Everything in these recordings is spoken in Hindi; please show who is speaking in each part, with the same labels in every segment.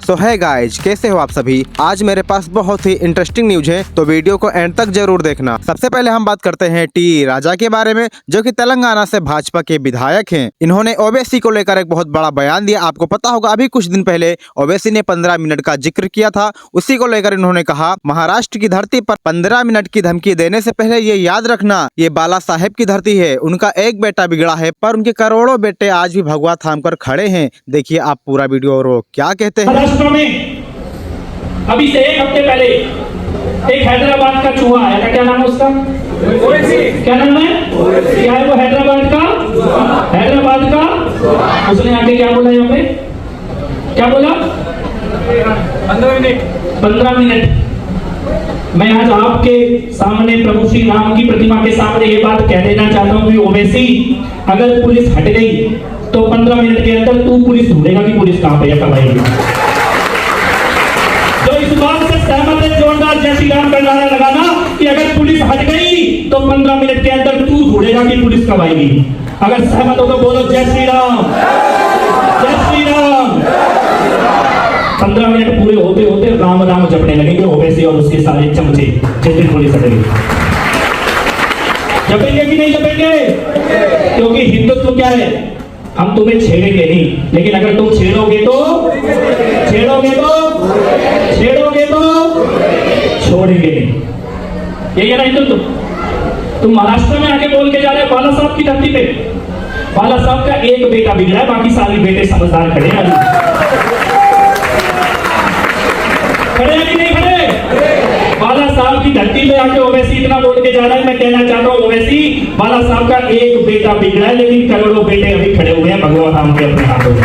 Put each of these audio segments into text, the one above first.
Speaker 1: सो है गाइज, कैसे हो आप सभी। आज मेरे पास बहुत ही इंटरेस्टिंग न्यूज है, तो वीडियो को एंड तक जरूर देखना। सबसे पहले हम बात करते हैं टी राजा के बारे में, जो कि तेलंगाना से भाजपा के विधायक हैं। इन्होंने ओवैसी को लेकर एक बहुत बड़ा बयान दिया। आपको पता होगा अभी कुछ दिन पहले ओवैसी ने 15 मिनट का जिक्र किया था। उसी को लेकर इन्होंने कहा, महाराष्ट्र की धरती पर 15 मिनट की धमकी देने से पहले ये याद रखना, ये बाला साहेब की धरती है। उनका एक बेटा बिगड़ा है, पर उनके करोड़ों बेटे आज भी भगवा थाम कर खड़े हैं। देखिए आप पूरा वीडियो और वो क्या कहते हैं।
Speaker 2: महाराष्ट्र में अभी से एक हफ्ते पहले एक हैदराबाद का चूहा आया था। क्या नाम है उसका? क्या नाम है? क्या है वो? हैदराबाद का उसने आगे क्या बोला? यहाँ पे क्या बोला? 15 मिनट। मैं आज आपके सामने प्रभु श्री राम की प्रतिमा के सामने ये बात कह देना चाहता हूँ कि ओवैसी, अगर पुलिस हट गई तो 15 मिनट के अंदर तू पुलिस ढूंढेगा कि पुलिस कहाँ पे है, कब आएगी। जो इस बात से सहमत है, जोरदार जय श्री राम का नारा लगाना कि अगर पुलिस हट गई तो 15 मिनट के अंदर तू ढूंढेगा कि पुलिस कब आएगी। अगर सहमत हो तो बोलो जय श्री राम, जय श्री राम। 15 मिनट पूरे होते होते राम राम जपने लगेंगे ओवैसी और उसके सारे चमचे, जिस दिन पुलिस हटेगी। जपेंगे कि नहीं जपेंगे? क्योंकि हिंदुत्व क्या है? हम तुम्हें छेड़ेंगे नहीं, लेकिन अगर तुम छेड़ोगे तो छोड़ेंगे नहीं। यही है ना हिंदुत्व। तुम महाराष्ट्र में आके बोल के जा रहे हो बाला साहब की धरती पे, बाला साहब का एक बेटा बिगड़ा है, बाकी सारे बेटे समझदार खड़े हैं। खड़े हैं कि नहीं खड़े? बाला साहब की धरती पे आके ओवैसी इतना बोल के जा रहा है। मैं कहना चाहता हूँ ओवैसी, बाला साहब का एक बेटा बिगड़ा है, लेकिन करोड़ों बेटे अभी खड़े हुए हैं भगवा धाम के अपने हाथों में।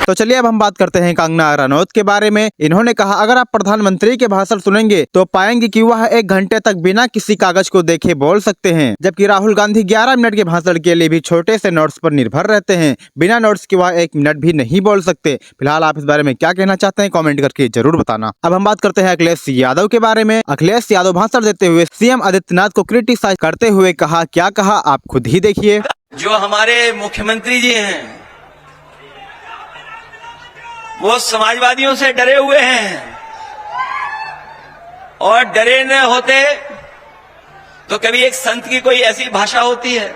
Speaker 1: तो चलिए अब हम बात करते हैं कंगना रनौत के बारे में। इन्होंने कहा, अगर आप प्रधानमंत्री के भाषण सुनेंगे तो पाएंगे कि वह 1 घंटे तक बिना किसी कागज को देखे बोल सकते हैं, जबकि राहुल गांधी 11 मिनट के भाषण के लिए भी छोटे से नोट्स पर निर्भर रहते हैं। बिना नोट्स के वह 1 मिनट भी नहीं बोल सकते। फिलहाल आप इस बारे में क्या कहना चाहते हैं, कॉमेंट करके जरूर बताना। अब हम बात करते हैं अखिलेश यादव के बारे में। अखिलेश यादव भाषण देते हुए सीएम आदित्यनाथ को क्रिटिसाइज करते हुए कहा, क्या कहा आप खुद ही देखिए।
Speaker 3: जो हमारे मुख्यमंत्री जी हैं वो समाजवादियों से डरे हुए हैं, और डरे न होते तो कभी एक संत की कोई ऐसी भाषा होती है।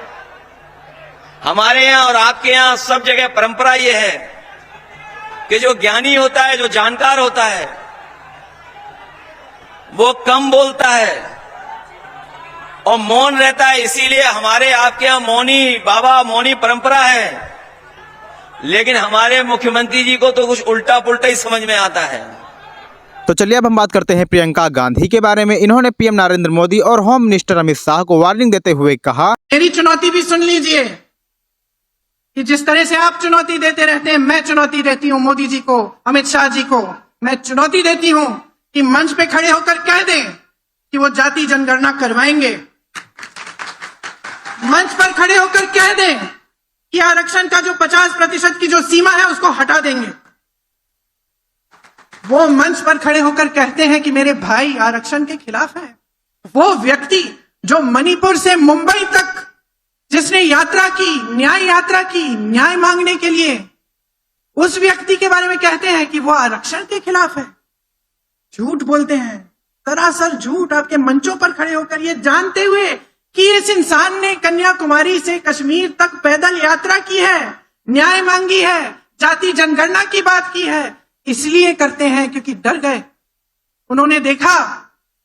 Speaker 3: हमारे यहाँ और आपके यहाँ सब जगह परंपरा ये है कि जो ज्ञानी होता है, जो जानकार होता है, वो कम बोलता है और मौन रहता है। इसीलिए हमारे आपके यहाँ मौनी बाबा, मौनी परंपरा है। लेकिन हमारे मुख्यमंत्री जी को तो कुछ उल्टा पुल्टा ही समझ में आता है।
Speaker 1: तो चलिए अब हम बात करते हैं प्रियंका गांधी के बारे में। इन्होंने पीएम नरेंद्र मोदी और होम मिनिस्टर अमित शाह को वार्निंग देते हुए कहा,
Speaker 4: मेरी चुनौती भी सुन लीजिए कि जिस तरह से आप चुनौती देते रहते हैं, मैं चुनौती देती हूं मोदी जी को, अमित शाह जी को। मैं चुनौती देती हूं कि मंच पे खड़े होकर कह दें कि वो जाति जनगणना करवाएंगे। मंच पर खड़े होकर कह दें कि आरक्षण का जो 50% की जो सीमा है उसको हटा देंगे। वो मंच पर खड़े होकर कहते हैं कि मेरे भाई आरक्षण के खिलाफ हैं। वो व्यक्ति जो मणिपुर से मुंबई तक जिसने यात्रा की, न्याय यात्रा की, न्याय मांगने के लिए, उस व्यक्ति के बारे में कहते हैं कि वो आरक्षण के खिलाफ है। झूठ बोलते हैं, सरासर झूठ, आपके मंचों पर खड़े होकर ये जानते हुए कि इस इंसान ने कन्याकुमारी से कश्मीर तक पैदल यात्रा की है, न्याय मांगी है, जाति जनगणना की बात की है। इसलिए करते हैं क्योंकि डर गए। उन्होंने देखा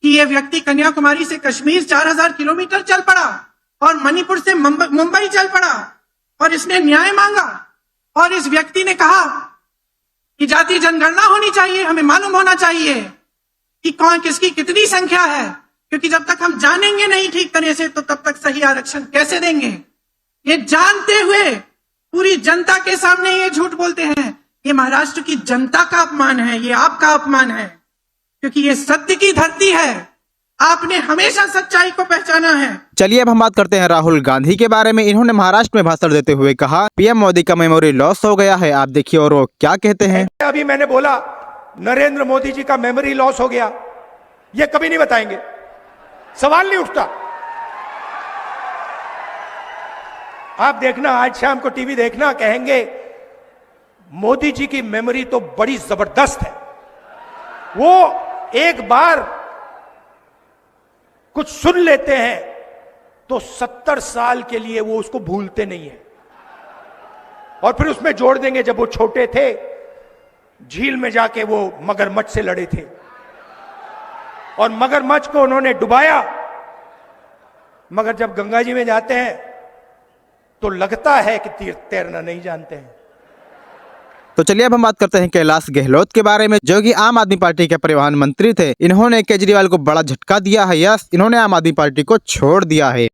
Speaker 4: कि यह व्यक्ति कन्याकुमारी से कश्मीर 4000 किलोमीटर चल पड़ा और मणिपुर से मुंबई चल पड़ा और इसने न्याय मांगा। और इस व्यक्ति ने कहा कि जाति जनगणना होनी चाहिए, हमें मालूम होना चाहिए कि कौन किसकी कितनी संख्या है, क्योंकि जब तक हम जानेंगे नहीं ठीक तरह से तो तब तक सही आरक्षण कैसे देंगे। ये जानते हुए पूरी जनता के सामने ये झूठ बोलते हैं। ये महाराष्ट्र की जनता का अपमान है, ये आपका अपमान है, क्योंकि ये सत्य की धरती है। आपने हमेशा सच्चाई को पहचाना है।
Speaker 1: चलिए अब हम बात करते हैं राहुल गांधी के बारे में। इन्होंने महाराष्ट्र में भाषण देते हुए कहा, पीएम मोदी का मेमोरी लॉस हो गया है। आप देखिए और वो क्या कहते हैं।
Speaker 5: अभी मैंने बोला नरेंद्र मोदी जी का मेमोरी लॉस हो गया, ये कभी नहीं बताएंगे, सवाल नहीं उठता। आप देखना, आज शाम को टीवी देखना, कहेंगे मोदी जी की मेमोरी तो बड़ी जबरदस्त है। वो एक बार कुछ सुन लेते हैं तो 70 साल के लिए वो उसको भूलते नहीं है। और फिर उसमें जोड़ देंगे जब वो छोटे थे, झील में जाके वो मगरमच्छ से लड़े थे और मगरमच्छ को उन्होंने डुबाया, मगर जब गंगा जी में जाते हैं तो लगता है कि तैरना नहीं जानते हैं।
Speaker 1: तो चलिए अब हम बात करते हैं कैलाश गहलोत के बारे में, जो कि आम आदमी पार्टी के परिवहन मंत्री थे। इन्होंने केजरीवाल को बड़ा झटका दिया है। यस, इन्होंने आम आदमी पार्टी को छोड़ दिया है।